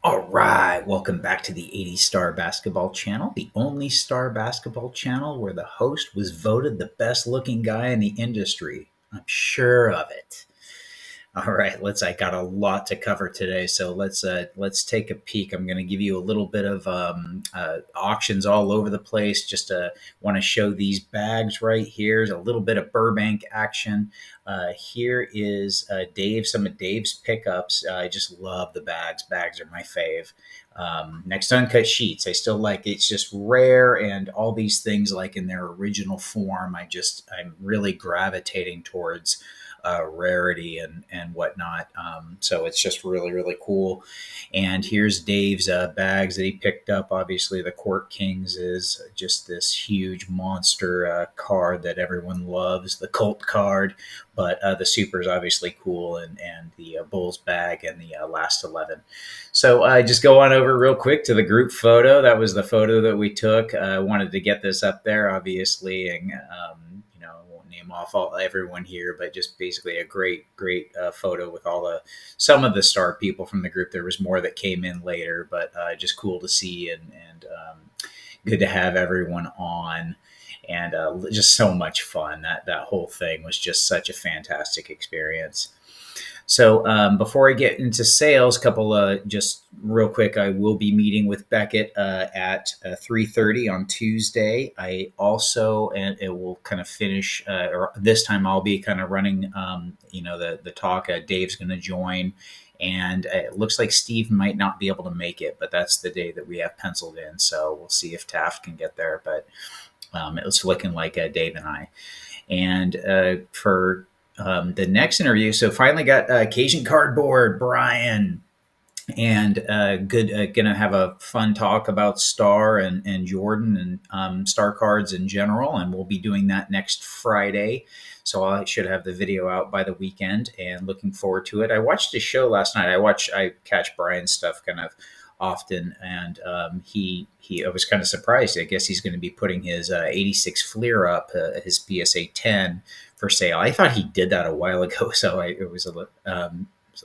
All right, welcome back to the 80 Star Basketball Channel, the only star basketball channel where the host was voted the best looking guy in the industry. I'm sure of it. All right, let's. I got a lot to cover today, so let's take a peek. I'm going to give you a little bit of auctions all over the place. Just want to show these bags right here. A little bit of Burbank action. Here is Dave. Some of Dave's pickups. I just love the bags. Bags are my fave. Next to Uncut Sheets, I still like. It's just rare, and all these things like in their original form. I'm really gravitating towards rarity and whatnot. So it's just really cool. And here's Dave's bags that he picked up. Obviously, the Court Kings is just this huge monster card that everyone loves, the Colt card. But the Super is obviously cool, and the Bulls bag and the last 11. So I just go on over real quick to the group photo. That was the photo that we took. I wanted to get this up there, obviously, and I won't name off everyone here, but just basically a great photo with some of the star people from the group. There was more that came in later, but just cool to see and good to have everyone on. And just so much fun. That whole thing was just such a fantastic experience. So before I get into sales, couple just real quick, I will be meeting with Beckett at 3:30 on Tuesday. I also, and it will kind of finish, or this time I'll be kind of running, the talk. Dave's going to join. And it looks like Steve might not be able to make it, but that's the day that we have penciled in. So we'll see if Taft can get there. But it was looking like Dave and I. And for the next interview, so finally got Cajun Cardboard, Brian, and gonna have a fun talk about Star and Jordan and Star cards in general, and we'll be doing that next Friday. So I should have the video out by the weekend, and looking forward to it. I watched a show last night. I catch Brian's stuff kind of often, and I was kind of surprised. I guess he's going to be putting his 86 Fleer up, his PSA 10 for sale. I thought he did that a while ago, so it was a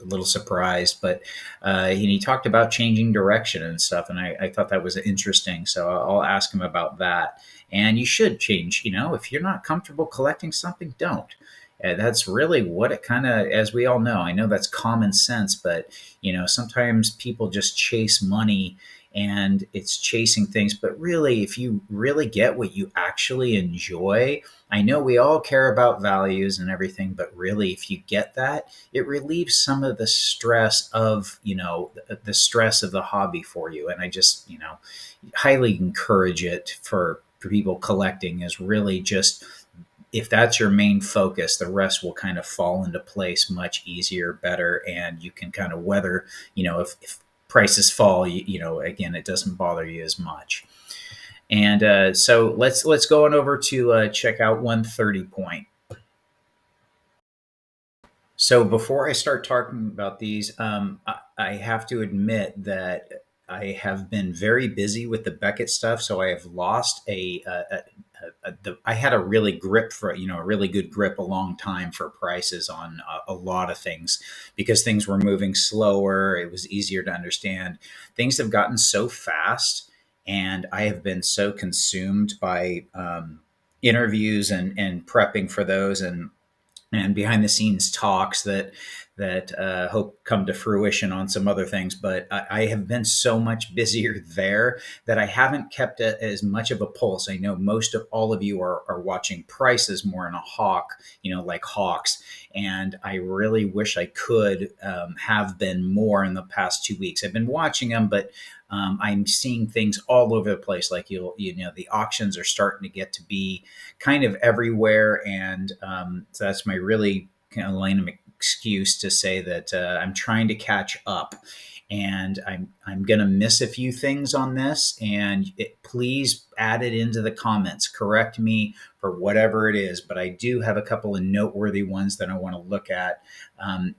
little surprised, but he talked about changing direction and stuff, and I thought that was interesting. So I'll ask him about that. And you should change. If you're not comfortable collecting something, don't. That's really what it kind of, as we all know. I know that's common sense, but sometimes people just chase money and it's chasing things. But really, if you really get what you actually enjoy, I know we all care about values and everything, but really, if you get that, it relieves some of the stress of, the stress of the hobby for you. And I just, highly encourage it for people collecting, is really just, if that's your main focus, the rest will kind of fall into place much easier, better, and you can kind of weather, if prices fall, again, it doesn't bother you as much. And so let's go on over to check out 130 point. So before I start talking about these, I have to admit that I have been very busy with the Beckett stuff. So I have lost I had a really grip for, a really good grip a long time for prices on a lot of things, because things were moving slower. It was easier to understand. Things have gotten so fast, and I have been so consumed by interviews and prepping for those, and behind the scenes talks that hope come to fruition on some other things. But I have been so much busier there that I haven't kept as much of a pulse. I know most of all of you are watching prices more in a hawk, like hawks. And I really wish I could have been more in the past 2 weeks. I've been watching them, but I'm seeing things all over the place. Like the auctions are starting to get to be kind of everywhere, and so that's my really kind of lame excuse to say that I'm trying to catch up, and I'm going to miss a few things on this. And please add it into the comments. Correct me for whatever it is, but I do have a couple of noteworthy ones that I want to look at. On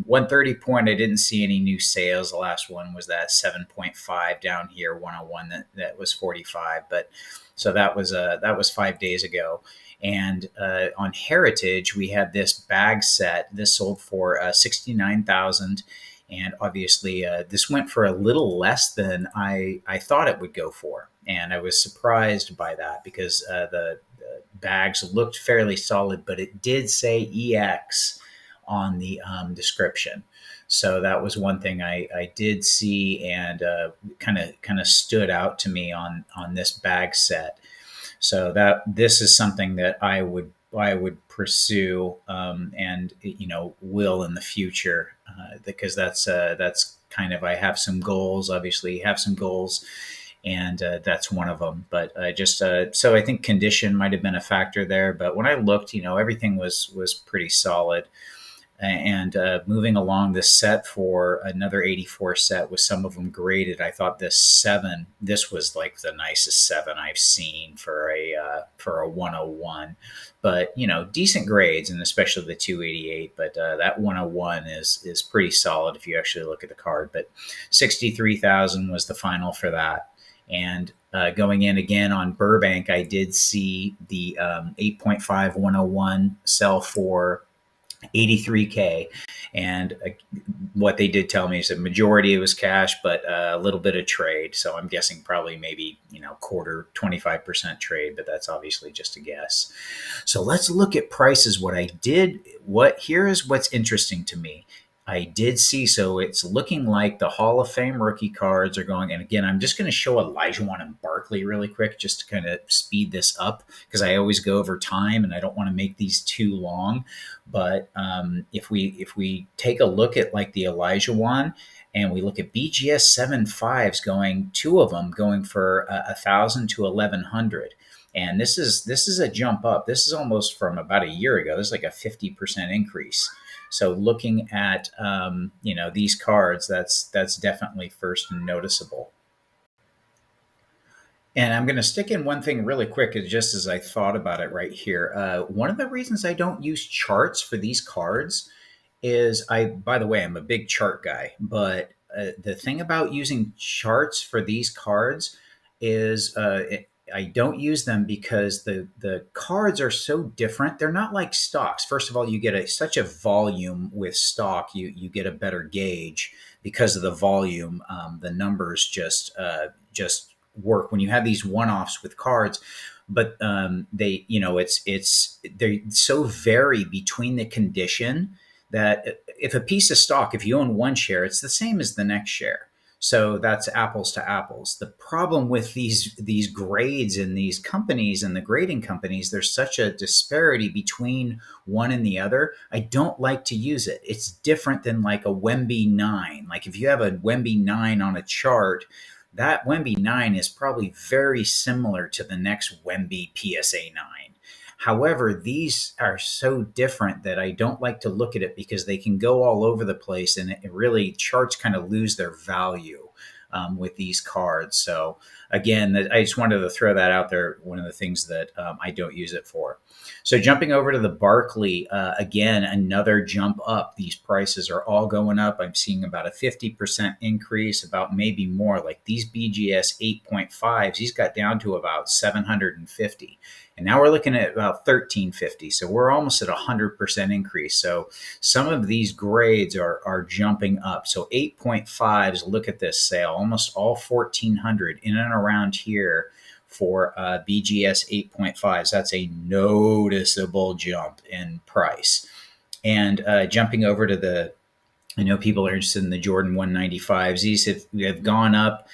130 point, I didn't see any new sales. The last one was that 7.5 down here, 101 that was 45, but so that was 5 days ago. And on Heritage, we had this bag set. This sold for 69,000, And obviously, this went for a little less than I thought it would go for. And I was surprised by that because the bags looked fairly solid, but it did say EX on the description. So that was one thing I did see and kind of stood out to me on this bag set. So that this is something that I would pursue, and will in the future, because that's kind of, I have some goals. Obviously, have some goals, and that's one of them. But just so I think condition might have been a factor there. But when I looked, everything was pretty solid. And moving along this set for another 84 set with some of them graded, I thought this was like the nicest seven I've seen for a 101. But decent grades, and especially the 288. But that 101 is pretty solid if you actually look at the card. But 63,000 was the final for that. And going in again on Burbank, I did see the 8.5 101 sell for 83K. And what they did tell me is that majority it was cash, but a little bit of trade. So I'm guessing probably maybe quarter 25% trade, but that's obviously just a guess. So let's look at prices. Here is what's interesting to me. I did see, so it's looking like the Hall of Fame rookie cards are going. And again, I'm just going to show Elijah and Barkley really quick, just to kind of speed this up, because I always go over time and I don't want to make these too long. But if we take a look at like the Elijah one, and we look at BGS 7.5s, going two of them going for 1,000 to 1,100. And this is a jump up. This is almost from about a year ago. This is like a 50% increase. So looking at these cards, that's definitely first noticeable. And I'm going to stick in one thing really quick, just as I thought about it right here. One of the reasons I don't use charts for these cards is, by the way, I'm a big chart guy, but the thing about using charts for these cards is I don't use them because the cards are so different. They're not like stocks. First of all, you get such a volume with stock. You get a better gauge because of the volume. The numbers just work when you have these one-offs with cards. But they they so vary between the condition that if a piece of stock, if you own one share, it's the same as the next share. So that's apples to apples. The problem with these grades in these companies and the grading companies, there's such a disparity between one and the other. I don't like to use it. It's different than like a Wemby 9. Like if you have a Wemby 9 on a chart, that Wemby 9 is probably very similar to the next Wemby PSA 9. However, these are so different that I don't like to look at it because they can go all over the place, and it really, charts kind of lose their value with these cards. So again, I just wanted to throw that out there. One of the things that I don't use it for. So jumping over to the Barkley, again, another jump up. These prices are all going up. I'm seeing about a 50% increase, about maybe more. Like these BGS 8.5s, these got down to about 750. And now we're looking at about 1350. So we're almost at 100% increase. So some of these grades are jumping up. So 8.5s, look at this sale, almost all 1400 in and around here for BGS 8.5s. That's a noticeable jump in price. And jumping over to I know people are interested in the Jordan 195s. These have gone up.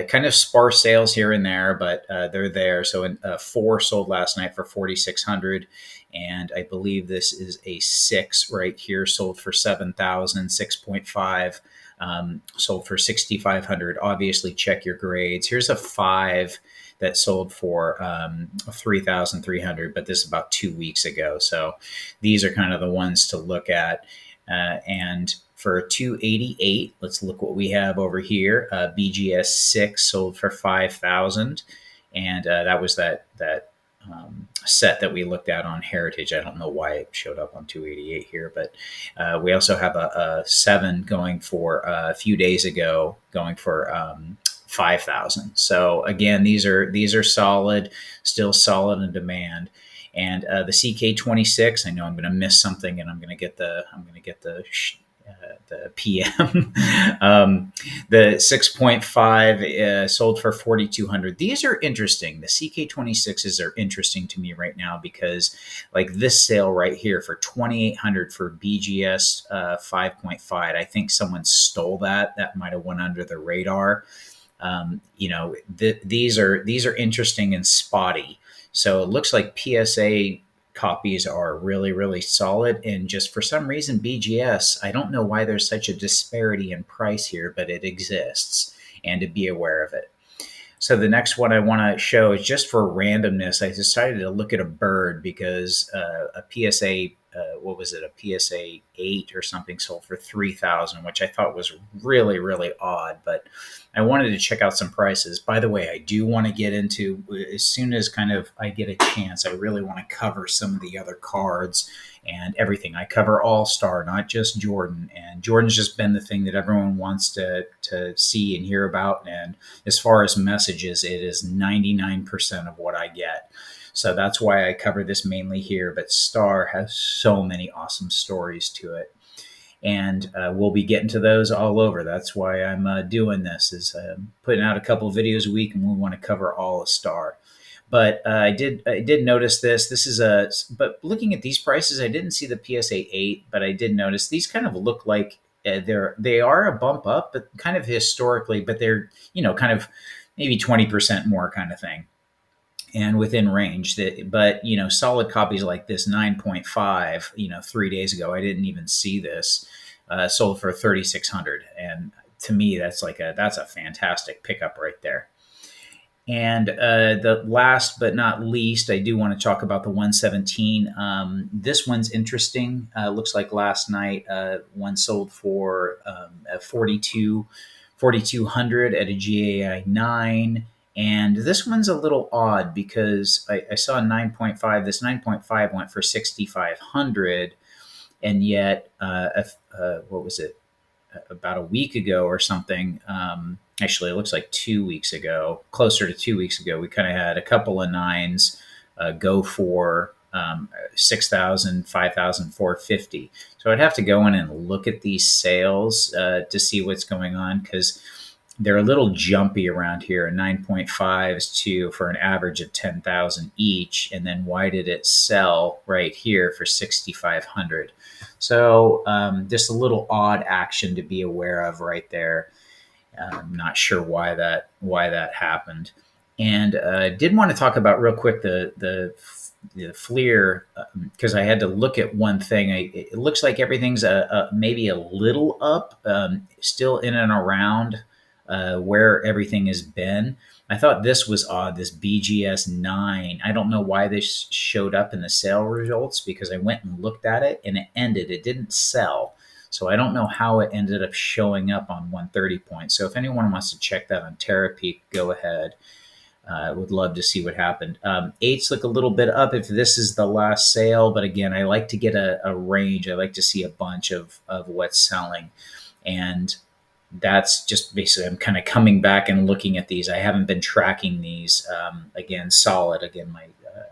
Kind of sparse sales here and there, but they're there. So 4 sold last night for 4,600, and I believe this is a 6 right here, sold for 7,000. 6.5 sold for 6,500. Obviously, check your grades. Here's a 5 that sold for 3,300, but this is about 2 weeks ago. So these are kind of the ones to look at. And for 288, let's look what we have over here. BGS 6 sold for 5,000, and that was that set that we looked at on Heritage. I don't know why it showed up on 288 here, but we also have a 7 going for a few days ago, going for 5,000. So again, these are solid, still solid in demand. And the CK26, I know I'm going to miss something, and I'm going to get the the PM. The 6.5 sold for 4,200. These are interesting. The CK26s are interesting to me right now because, like this sale right here for 2,800 for BGS 5.5. I think someone stole that. That might have went under the radar. These are interesting and spotty. So it looks like PSA copies are really, really solid. And just for some reason, BGS, I don't know why there's such a disparity in price here, but it exists, and to be aware of it. So the next one I want to show is just for randomness. I decided to look at a bird because a PSA, what was it, a PSA 8 or something sold for 3,000, which I thought was really, really odd. But I wanted to check out some prices. By the way, I do want to get into, as soon as kind of I get a chance, I really want to cover some of the other cards and everything. I cover All Star, not just Jordan. And Jordan's just been the thing that everyone wants to see and hear about. And as far as messages, it is 99% of what I get. So that's why I cover this mainly here. But Star has so many awesome stories to it. And we'll be getting to those all over. That's why I'm doing this, is putting out a couple of videos a week, and we want to cover all of Star. But I did notice this. This is but looking at these prices, I didn't see the PSA 8, but I did notice these kind of look like they are a bump up, but kind of historically, but they're kind of maybe 20% more kind of thing, and within range. But solid copies like this 9.5, 3 days ago, I didn't even see this, sold for 3,600, and to me that's a fantastic pickup right there. And the last but not least, I do want to talk about the 117. This one's interesting. Looks like last night one sold for 4,200 at a GAI 9. And this one's a little odd because I saw a 9.5. This 9.5 went for 6,500, and yet what was it? About a week ago or something. Actually, it looks like 2 weeks ago, closer to 2 weeks ago, we kind of had a couple of nines go for 6,000, 5,450. So I'd have to go in and look at these sales to see what's going on, because they're a little jumpy around here. A 9.5s for an average of 10,000 each. And then why did it sell right here for 6,500? So just a little odd action to be aware of right there. I'm not sure why that happened. And did want to talk about real quick the Fleer, because I had to look at one thing. It looks like everything's maybe a little up, still in and around where everything has been. I thought this was odd, this BGS 9. I don't know why this showed up in the sale results, because I went and looked at it and it didn't sell. So I don't know how it ended up showing up on 130 points. So if anyone wants to check that on Terapeak, go ahead. I would love to see what happened. Eights look a little bit up if this is the last sale, but again, I like to get a range. I like to see a bunch of what's selling. And that's just basically, I'm kind of coming back and looking at these. I haven't been tracking these. Again, solid. Again,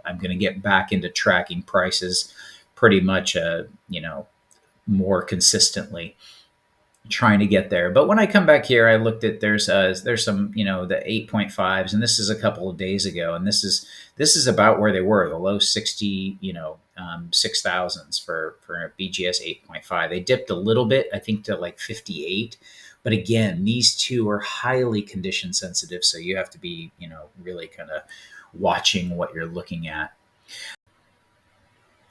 I'm going to get back into tracking prices pretty much, more consistently, trying to get there. But when I come back here, I looked at there's some the 8.5s, and this is a couple of days ago, and this is about where they were, the low 60 6,000s for a BGS 8.5. They dipped a little bit, I think, to like 58. But again, these two are highly condition sensitive, so you have to be really kind of watching what you're looking at.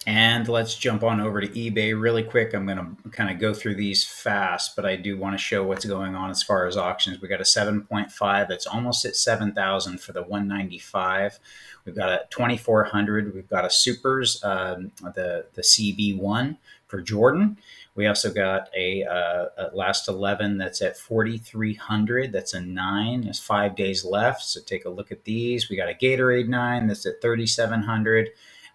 And let's jump on over to eBay really quick. I'm going to kind of go through these fast, but I do want to show what's going on as far as auctions. We got a 7.5 that's almost at 7,000 for the 195. We've got a 2,400. We've got a Supers, the CB1 for Jordan. We also got a last 11 that's at 4,300. That's a 9. There's 5 days left, so take a look at these. We got a Gatorade 9 that's at 3,700.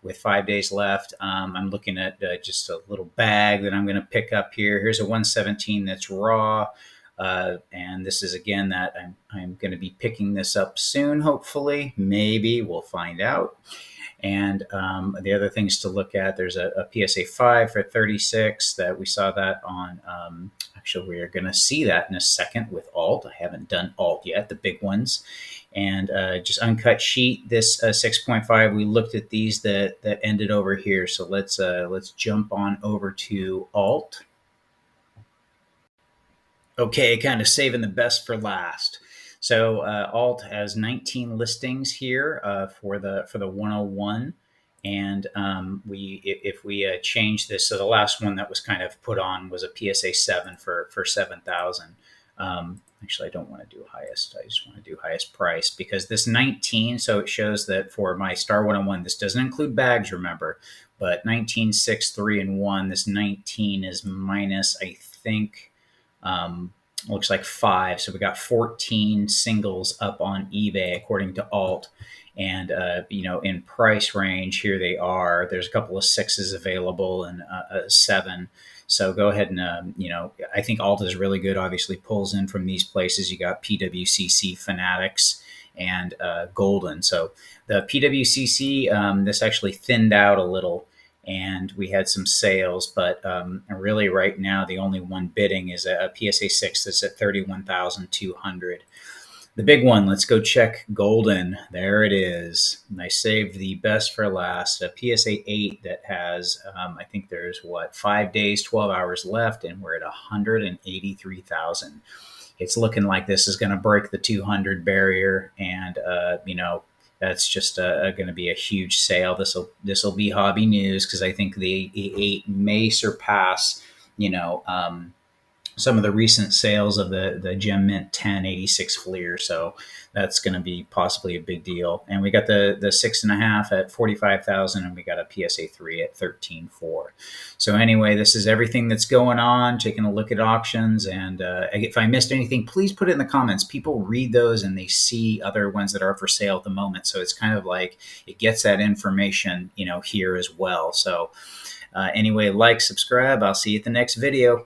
With 5 days left. I'm looking at just a little bag that I'm going to pick up here. Here's a 117 that's raw. And this is, again, that I'm going to be picking this up soon, hopefully. Maybe. We'll find out. And the other things to look at, there's a PSA 5 for 36 that we saw that on. Actually, we are going to see that in a second with alt. I haven't done alt yet, the big ones. And just uncut sheet, this 6.5, we looked at these that ended over here. So let's jump on over to alt. Okay, kind of saving the best for last. So alt has 19 listings here for the 101, and if we change this, so the last one that was kind of put on was a PSA 7 for 7,000. Actually, I don't want to do highest. I just want to do highest price because this 19. So it shows that for my Star 101, this doesn't include bags, remember, but 19, 6, 3, and 1. This 19 is minus, I think. Looks like 5. So we got 14 singles up on eBay according to alt. And, in price range, here they are. There's a couple of 6s available and a 7. So go ahead and, I think alt is really good. Obviously pulls in from these places. You got PWCC, Fanatics, and Golden. So the PWCC, this actually thinned out a little, and we had some sales, but really right now the only one bidding is a PSA 6 that's at 31,200. The big one, let's go check Golden. There it is. And I saved the best for last, a PSA 8 that has, I think there's 5 days, 12 hours left, and we're at 183,000. It's looking like this is going to break the 200 barrier, and that's just going to be a huge sale. This will be hobby news because I think the 8 may surpass, some of the recent sales of the Gem Mint 1086 Fleer. So that's going to be possibly a big deal. And we got the 6.5 at 45,000, and we got a PSA 3 at 13.4. So anyway, this is everything that's going on. Taking a look at auctions, and if I missed anything, please put it in the comments. People read those and they see other ones that are for sale at the moment. So it's kind of like it gets that information, here as well. So anyway, like, subscribe. I'll see you at the next video.